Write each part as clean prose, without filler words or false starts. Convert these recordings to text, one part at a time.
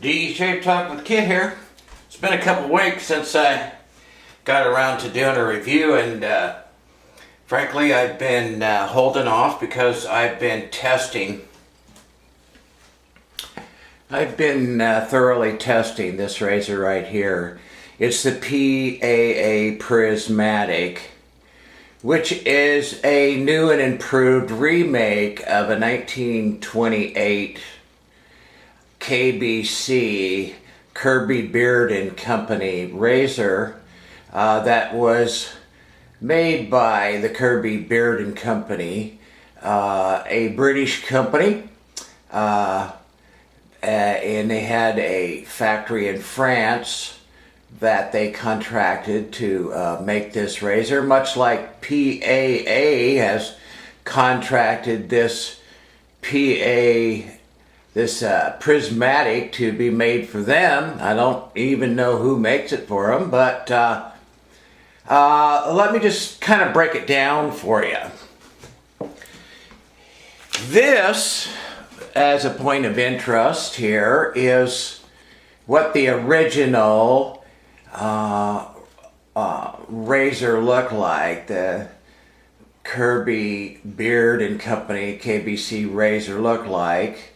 DJ Talk with Kid here. It's been a couple weeks since I got around to doing a review, and frankly I've been holding off because I've been testing. I've been thoroughly testing this razor right here. It's the PAA Prismatic, which is a new and improved remake of a 1928 KBC Kirby Beard and Company razor that was made by the Kirby Beard and Company, a British company, and they had a factory in France that they contracted to make this razor, much like PAA has contracted this Prismatic to be made for them. I don't even know who makes it for them, but let me just kind of break it down for you. This, as a point of interest here, is what the original razor looked like. The Kirby Beard and Company KBC razor looked like.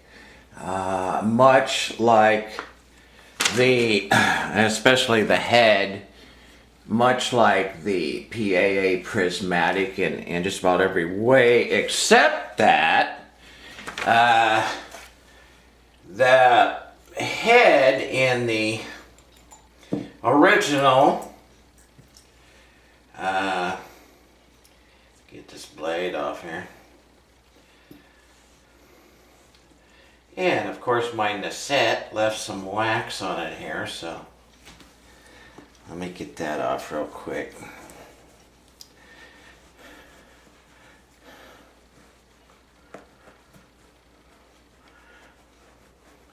Much like especially the head, much like the PAA Prismatic in just about every way, except that the head in the original, get this blade off here. And of course my Nasette left some wax on it here, so let me get that off real quick.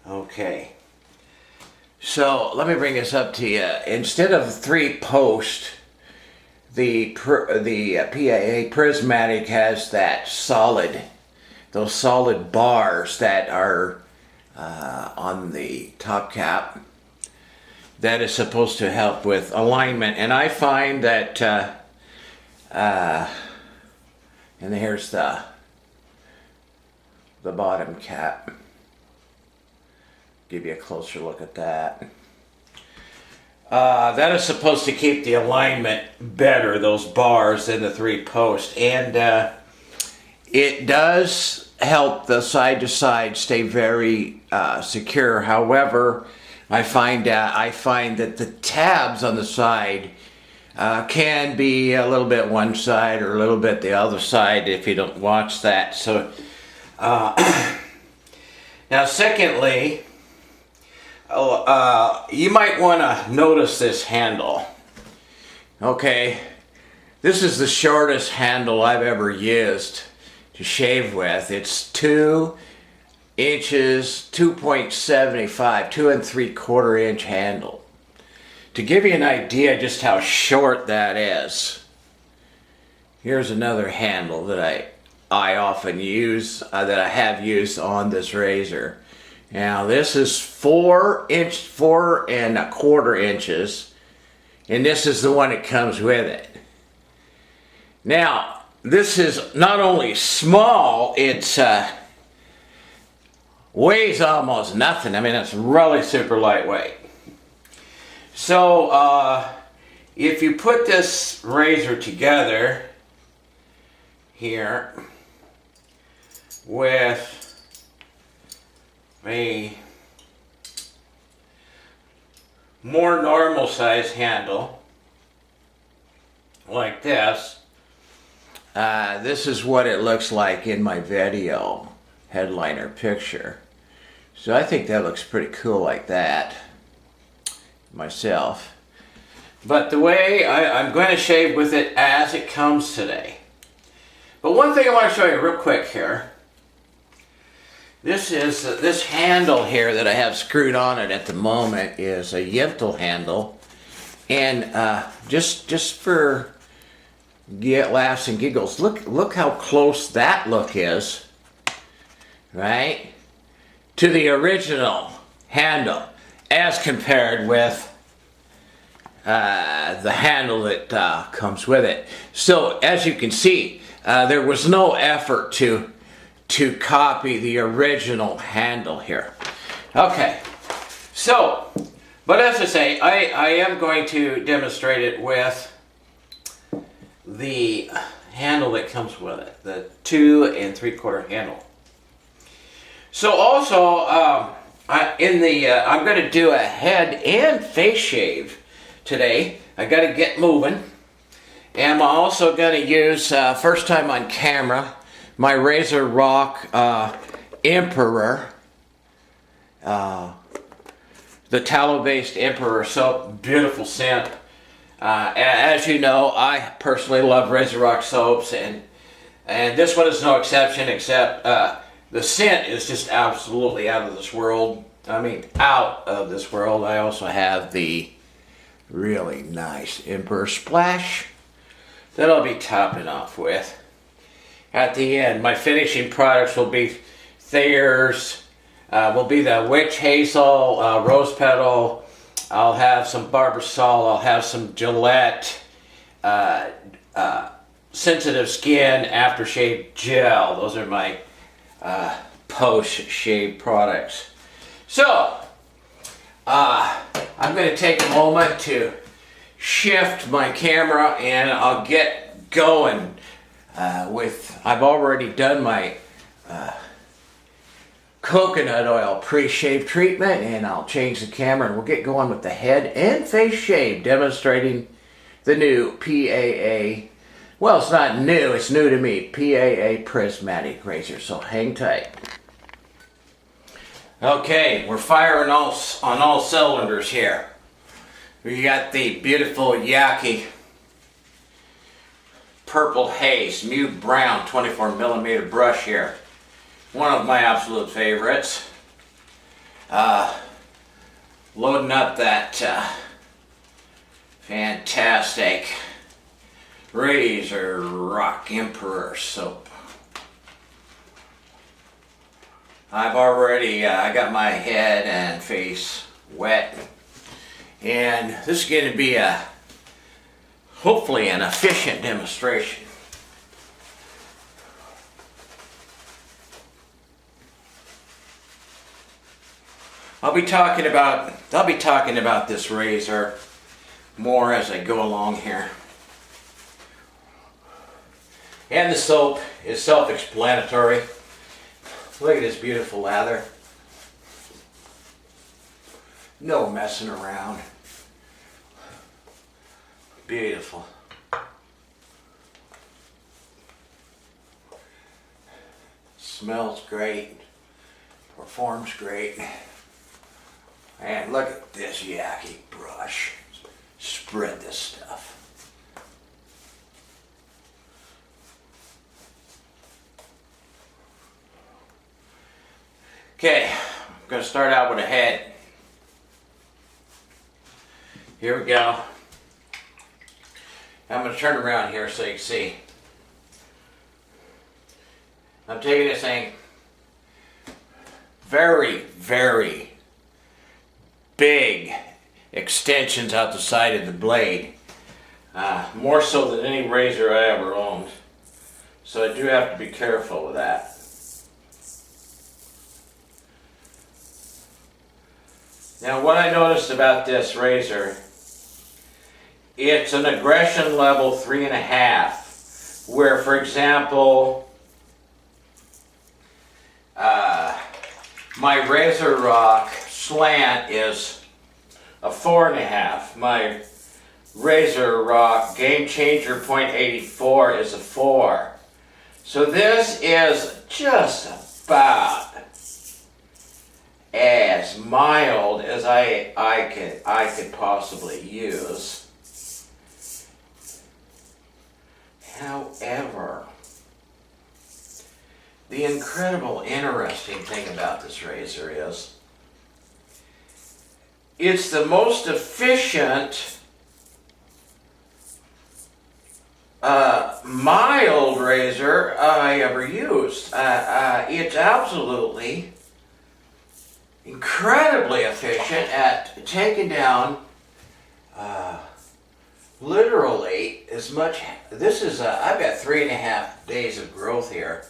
Okay, so let me bring this up to you. Instead of 3 post, the PAA Prismatic has that those solid bars that are on the top cap that is supposed to help with alignment. And I find that, and here's the bottom cap. Give you a closer look at that. That is supposed to keep the alignment better, those bars, than the 3 post. And it does help the side to side stay very secure. However, I find that the tabs on the side can be a little bit one side or a little bit the other side if you don't watch that. So now, secondly, you might want to notice this handle. Okay, this is the shortest handle I've ever used to shave with. It's 2 inches, 2.75, 2 3/4 inch handle. To give you an idea just how short that is, here's another handle that I often use, that I have used on this razor. Now this is 4 1/4 inches, and this is the one that comes with it. Now, this is not only small, it's weighs almost nothing. I mean, it's really super lightweight. So if you put this razor together here with a more normal size handle like this, this is what it looks like in my video headliner picture. So I think that looks pretty cool like that myself. But the way I'm going to shave with it as it comes today. But one thing I want to show you real quick here. This is this handle here that I have screwed on it at the moment is a Yentl handle, and just for laughs and giggles, look how close that look is, right, to the original handle. as compared with the handle that comes with it. So as you can see, there was no effort to copy the original handle here. Okay, so, but as I say, I am going to demonstrate it with the handle that comes with it, the 2 3/4 handle. So also, I'm going to do a head and face shave today. I got to get moving. And I'm also going to use, first time on camera, my Razorock Emperor, the tallow-based Emperor soap. Beautiful scent. As you know, I personally love Razorock soaps, and this one is no exception, except the scent is just absolutely out of this world. I mean, out of this world. I also have the really nice Emperor Splash that I'll be topping off with at the end. My finishing products will be Thayer's, will be the Witch Hazel, Rose Petal. I'll have some Barbasol. I'll have some Gillette Sensitive Skin Aftershave Gel. Those are my post-shave products. So, I'm going to take a moment to shift my camera and I'll get going with, I've already done my coconut oil pre-shave treatment, and I'll change the camera and we'll get going with the head and face shave, demonstrating the new PAA, well, it's not new, it's new to me, PAA Prismatic razor, so hang tight. Okay, we're firing on all cylinders here. We got the beautiful Yaqi Purple Haze Mute Brown 24mm brush here. One of my absolute favorites. Loading up that fantastic Razorock Emperor soap. I've already I got my head and face wet, and this is going to be hopefully an efficient demonstration. I'll be talking about this razor more as I go along here. And the soap is self-explanatory. Look at this beautiful lather. No messing around. Beautiful. Smells great. Performs great. And look at this Yaqi brush. Spread this stuff. Okay, I'm going to start out with a head. Here we go. I'm going to turn around here so you can see. I'm taking this thing very, very big extensions out the side of the blade. More so than any razor I ever owned. So I do have to be careful with that. Now what I noticed about this razor, it's an aggression level 3.5, where for example, my Razorock slant is a 4.5. My Razorock Game Changer .84 is a 4. So this is just about as mild as I could possibly use. However, the incredible interesting thing about this razor is it's the most efficient mild razor I ever used. It's absolutely incredibly efficient at taking down literally as much. This is, I've got 3.5 days of growth here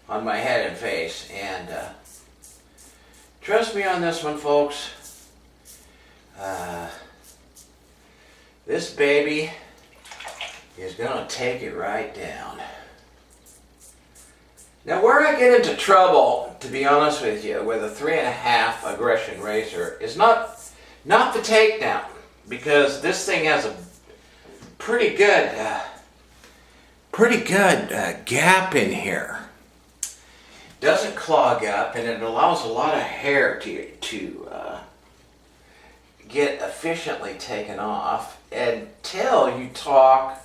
on my head and face, and trust me on this one, folks. This baby is going to take it right down. Now, where I get into trouble, to be honest with you, with a 3.5 aggression razor is not the takedown, because this thing has a pretty good gap in here. Doesn't clog up, and it allows a lot of hair to get efficiently taken off until you talk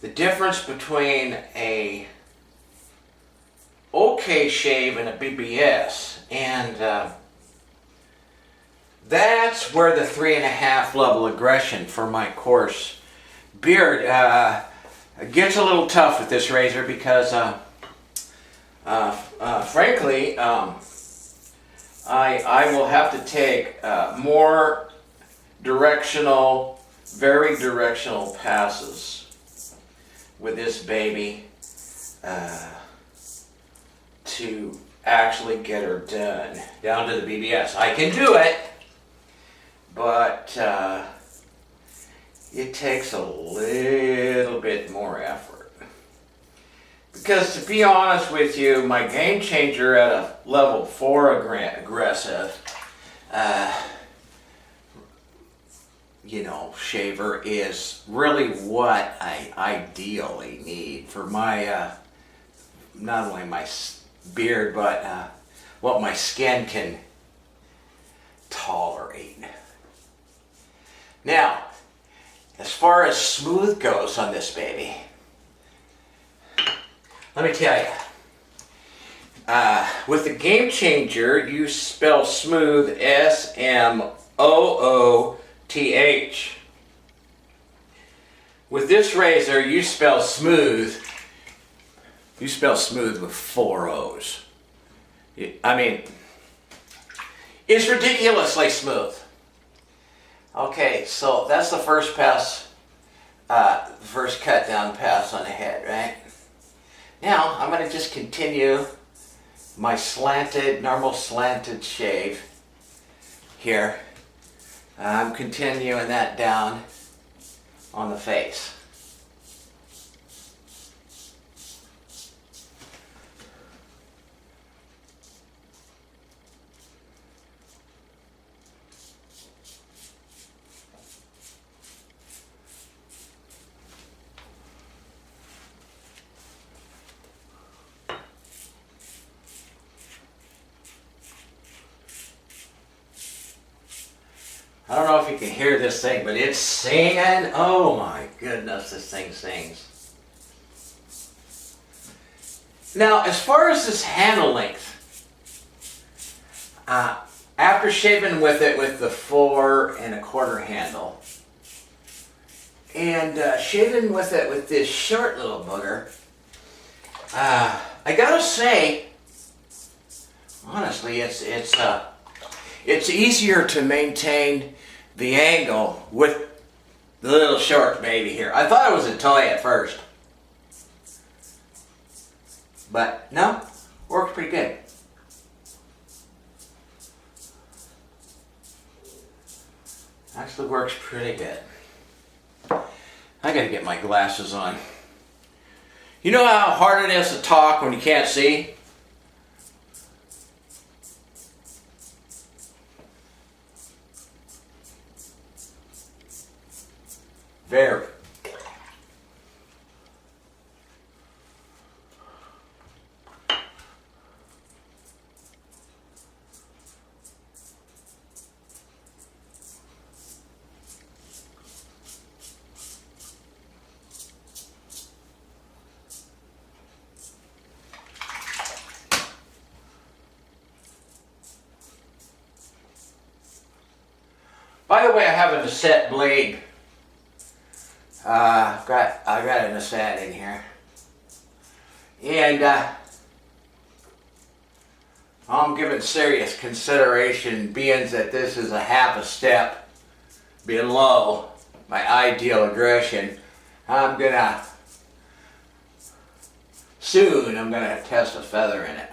the difference between a okay shave and a BBS, and that's where the 3.5 level aggression for my coarse beard gets a little tough with this razor, because frankly I will have to take more directional, very directional passes with this baby to actually get her done down to the BBS. I can do it, but it takes a little bit more effort. Because to be honest with you, my game changer at a level 4 aggressive, shaver is really what I ideally need for my, not only my beard, but what my skin can tolerate. Now, as far as smooth goes on this baby, let me tell you, with the game changer, you spell smooth S-M-O-O-T-H. With this razor, you spell smooth with 4 O's. I mean, it's ridiculously smooth. Okay, so that's the first pass, the first cut down pass on the head, right? Now, I'm going to just continue my normal slanted shave here. I'm continuing that down on the face. I don't know if you can hear this thing, but it's singing. Oh my goodness, this thing sings. Now, as far as this handle length, after shaving with it with the 4 1/4 handle, and shaving with it with this short little booger, I gotta say, honestly, it's easier to maintain the angle with the little short baby here. I thought it was a toy at first, but no, works pretty good. Actually works pretty good. I gotta get my glasses on. You know how hard it is to talk when you can't see? Very. By the way, I have a Nasset blade. I've got a Nasset in here, and I'm giving serious consideration, being that this is a half a step below my ideal aggression. I'm gonna test a feather in it.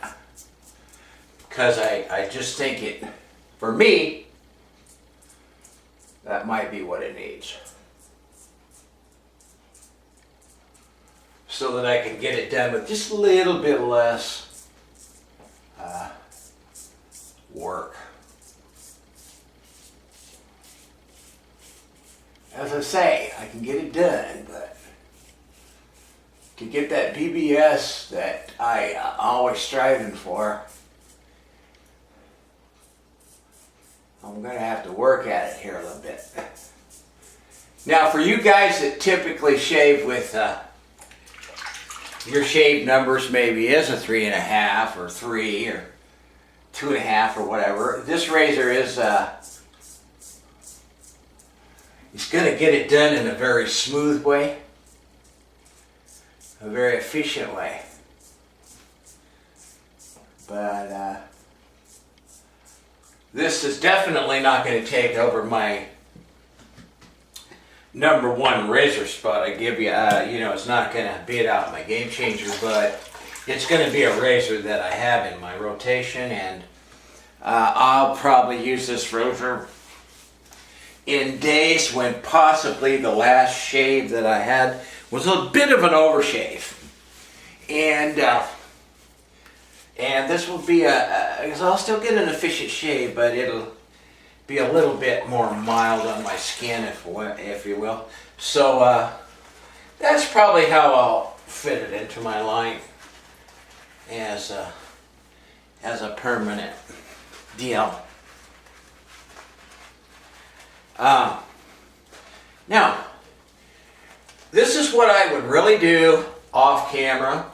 Because I just think it, for me, that might be what it needs. So that I can get it done with just a little bit less work. As I say, I can get it done, but to get that BBS that I always striving for, I'm going to have to work at it here a little bit. Now, for you guys that typically shave with your shave numbers maybe is a 3.5 or 3 or 2.5 or whatever, this razor is it's going to get it done in a very smooth way, a very efficient way. But this is definitely not going to take over my #1 razor spot I give you. It's not going to beat out my Game Changer, but it's going to be a razor that I have in my rotation, and I'll probably use this razor in days when possibly the last shave that I had was a bit of an overshave. And this will be because I'll still get an efficient shave, but it'll be a little bit more mild on my skin, if you will. So that's probably how I'll fit it into my line as a permanent deal. Now, this is what I would really do off camera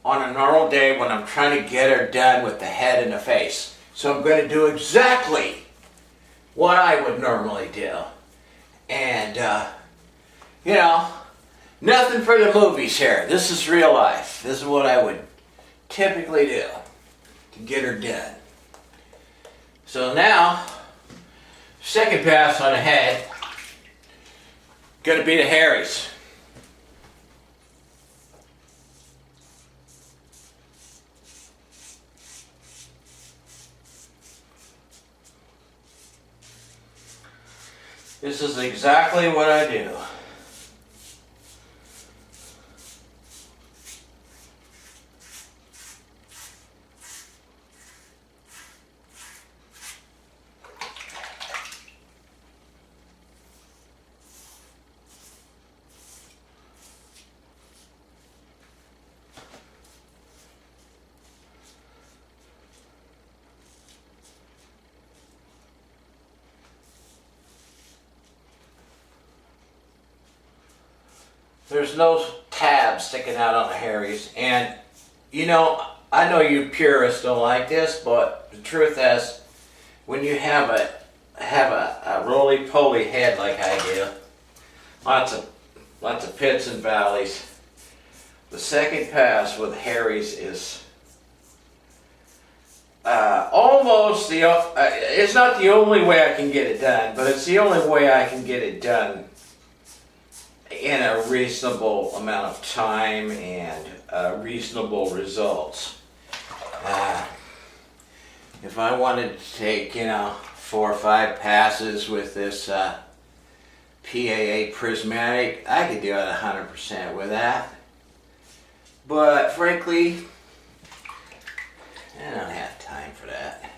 on a normal day when I'm trying to get her done with the head and the face. So I'm going to do exactly what I would normally do. And, nothing for the movies here. This is real life. This is what I would typically do to get her done. So now, second pass on the head, going to be the Harry's. This is exactly what I do. There's no tab sticking out on the Harry's, and I know you purists don't like this, but the truth is, when you have a roly-poly head like I do, lots of pits and valleys, the second pass with Harry's is almost it's not the only way I can get it done, but it's the only way I can get it done in a reasonable amount of time and reasonable results. If I wanted to take 4 or 5 passes with this PAA Prismatic, I could do it 100% with that. But frankly, I don't have time for that.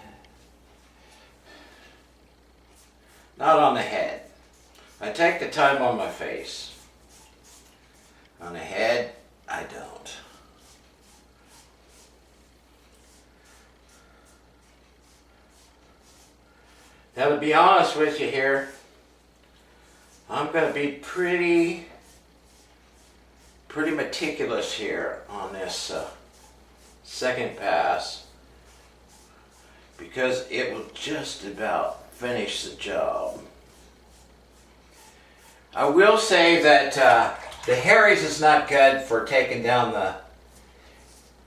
Not on the head. I take the time on my face. On the head, I don't. Now, to be honest with you here, I'm going to be pretty meticulous here on this second pass, because it will just about finish the job. I will say that the Harry's is not good for taking down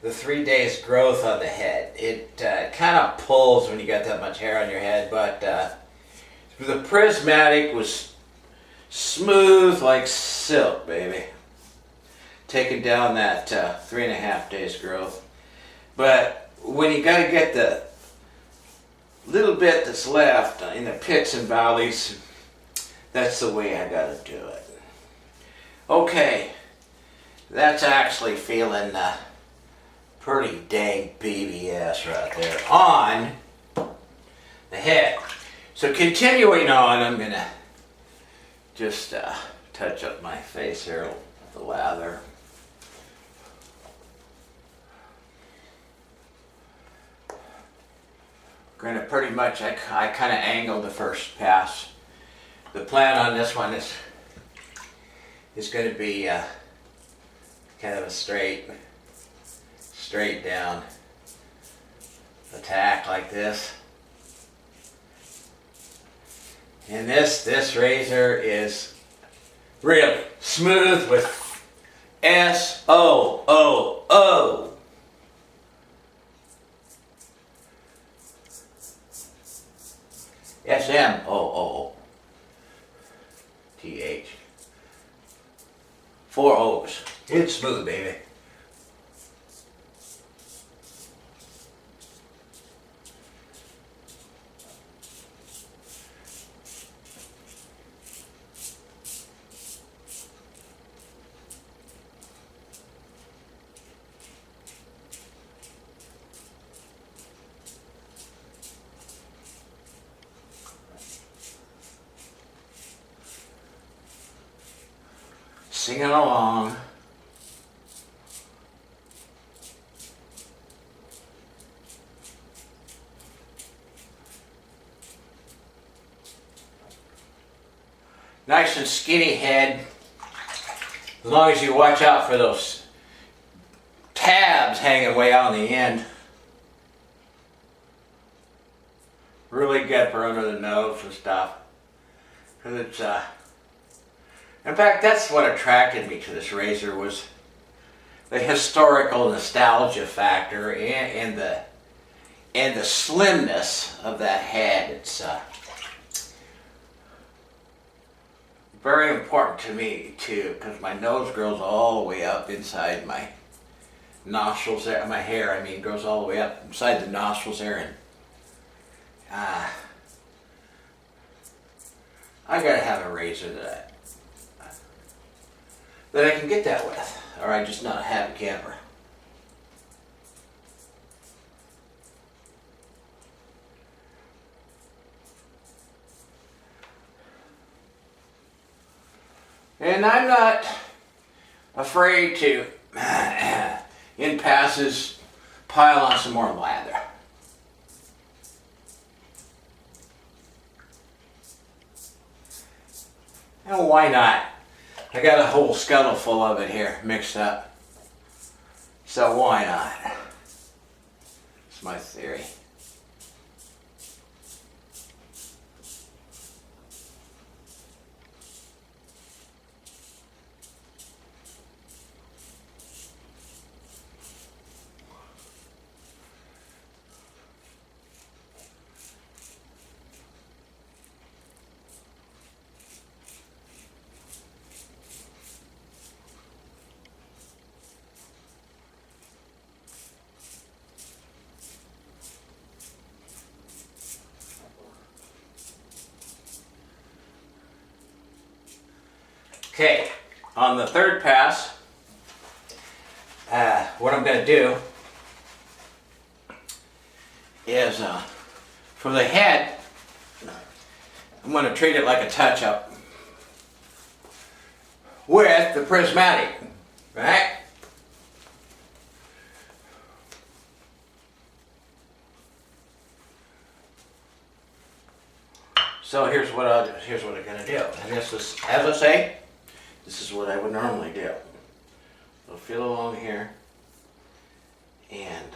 the 3 days growth on the head. It kind of pulls when you got that much hair on your head, but the Prismatic was smooth like silk, baby. Taking down that 3.5 days growth. But when you got to get the little bit that's left in the pits and valleys, that's the way I got to do it. Okay, that's actually feeling pretty dang BBS right there on the head. So continuing on, I'm gonna just touch up my face here with the lather. Gonna pretty much, I kind of angled the first pass. The plan on this one is going to be kind of a straight down attack like this. And this razor is really smooth with S-O-O-O. S-M-O-O-T-H. 4 O's. It's smooth, baby. Singing along. Nice and skinny head. As long as you watch out for those tabs hanging way out on the end. Really get for under the nose and stuff. Because it's in fact, that's what attracted me to this razor, was the historical nostalgia factor and the slimness of that head. It's very important to me too, because my nose grows all the way up inside my nostrils there. My hair, I mean, grows all the way up inside the nostrils there, and I gotta have a razor that I can get that with, or I just not have a camera. And I'm not afraid to, in passes, pile on some more lather. And why not? I got a whole scuttle full of it here, mixed up. So why not? It's my theory. Okay, on the third pass, what I'm going to do is, for the head, I'm going to treat it like a touch-up with the Prismatic, right? So here's what I'm going to do. And this is, as I say, this is what I would normally do. So feel along here, and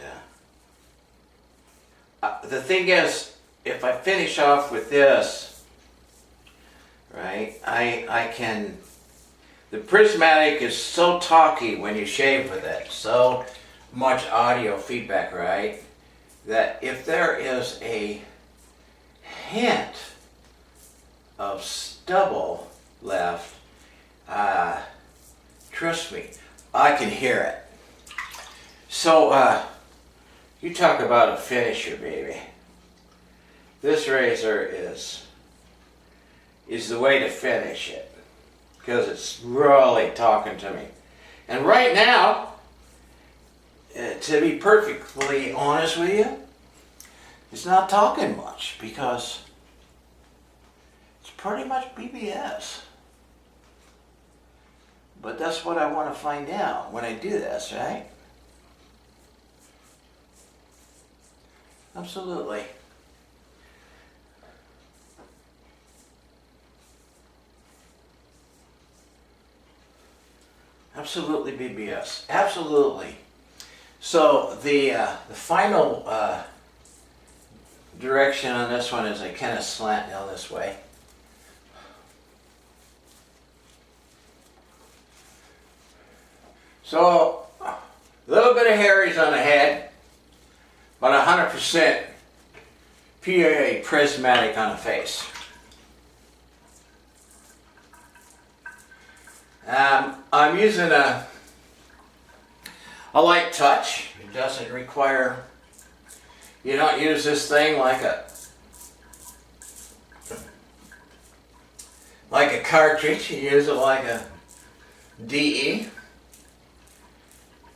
the thing is, if I finish off with this, right, I can, the Prismatic is so talky when you shave with it, so much audio feedback, right? That if there is a hint of stubble left, trust me, I can hear it. So, you talk about a finisher, baby. This razor is the way to finish it, because it's really talking to me. And right now, to be perfectly honest with you, it's not talking much because it's pretty much BBS. But that's what I want to find out when I do this, right? Absolutely. Absolutely BBS. Absolutely. So the final direction on this one is I kind of slant down this way. So a little bit of hairies on the head, but 100% PA Prismatic on the face. I'm using a light touch. It doesn't require, you don't use this thing like a cartridge. You use it like a DE,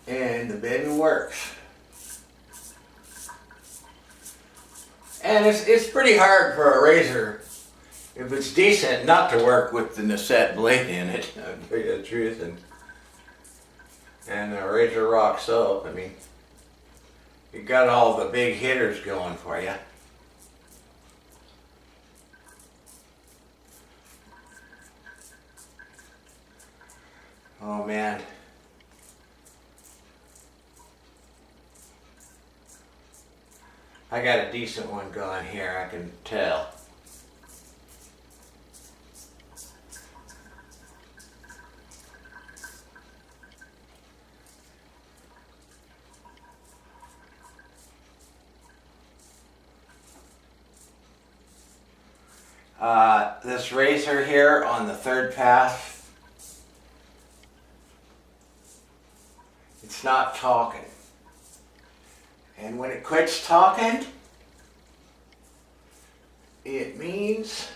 and the baby works. And it's pretty hard for a razor, if it's decent, not to work with the Nasset blade in it, I'll tell you the truth. And the Razorock soap, I mean, you got all the big hitters going for you. Oh man. I got a decent one going here, I can tell. This razor here on the third pass, it's not talking. And when it quits talking, it means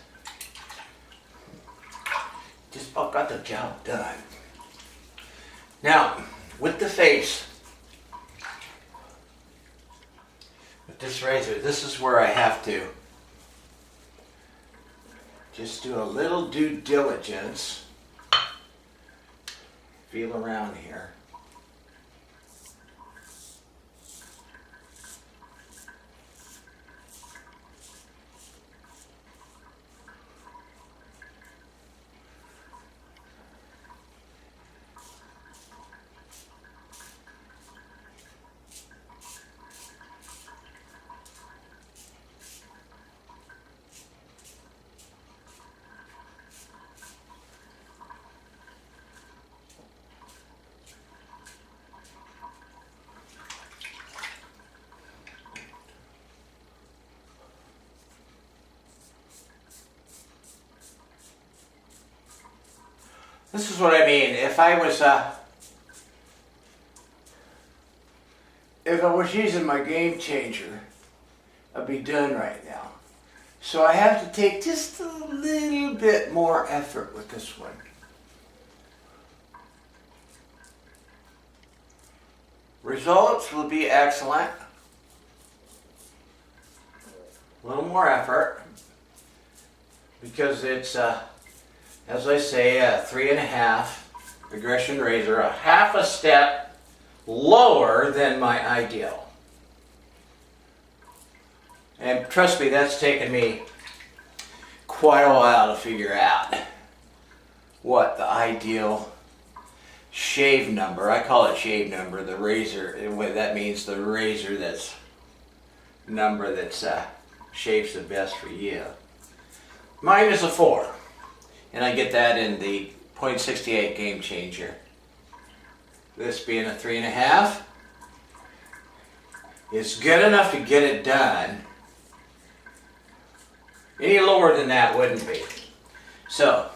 just about got the job done. Now, with the face, with this razor, this is where I have to just do a little due diligence. Feel around here. This is what I mean. If I was using my game changer, I'd be done right now. So I have to take just a little bit more effort with this one. Results will be excellent. A little more effort because it's as I say, a 3.5 aggression razor, a half a step lower than my ideal. And trust me, that's taken me quite a while to figure out what the ideal shave number, I call it shave number, the razor, that means the razor that's number that's shaves the best for you. Mine is a 4. And I get that in the .68 game changer. This being a 3.5, is good enough to get it done. Any lower than that wouldn't be. So,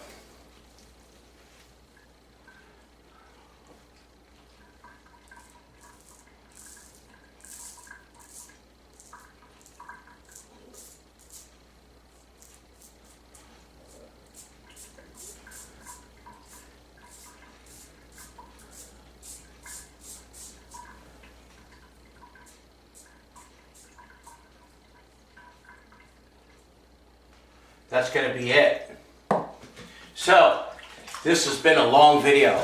that's going to be it. So, this has been a long video.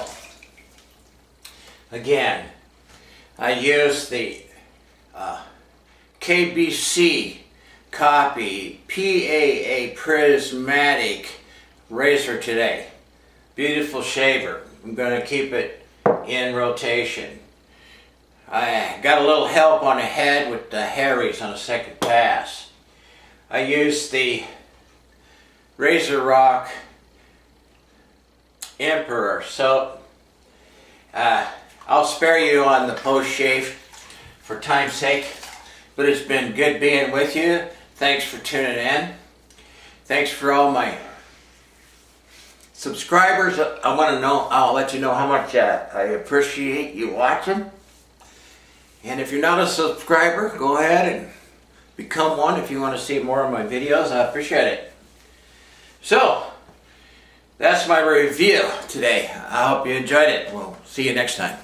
Again, I used the KBC copy PAA Prismatic razor today. Beautiful shaver. I'm going to keep it in rotation. I got a little help on the head with the Haze on the second pass. I used the Razorock Emperor. So I'll spare you on the post shave for time's sake, but it's been good being with you. Thanks for tuning in. Thanks for all my subscribers. I want to know, I'll let you know how much I appreciate you watching. And if you're not a subscriber, go ahead and become one if you want to see more of my videos. I appreciate it. So, that's my review today. I hope you enjoyed it. We'll see you next time.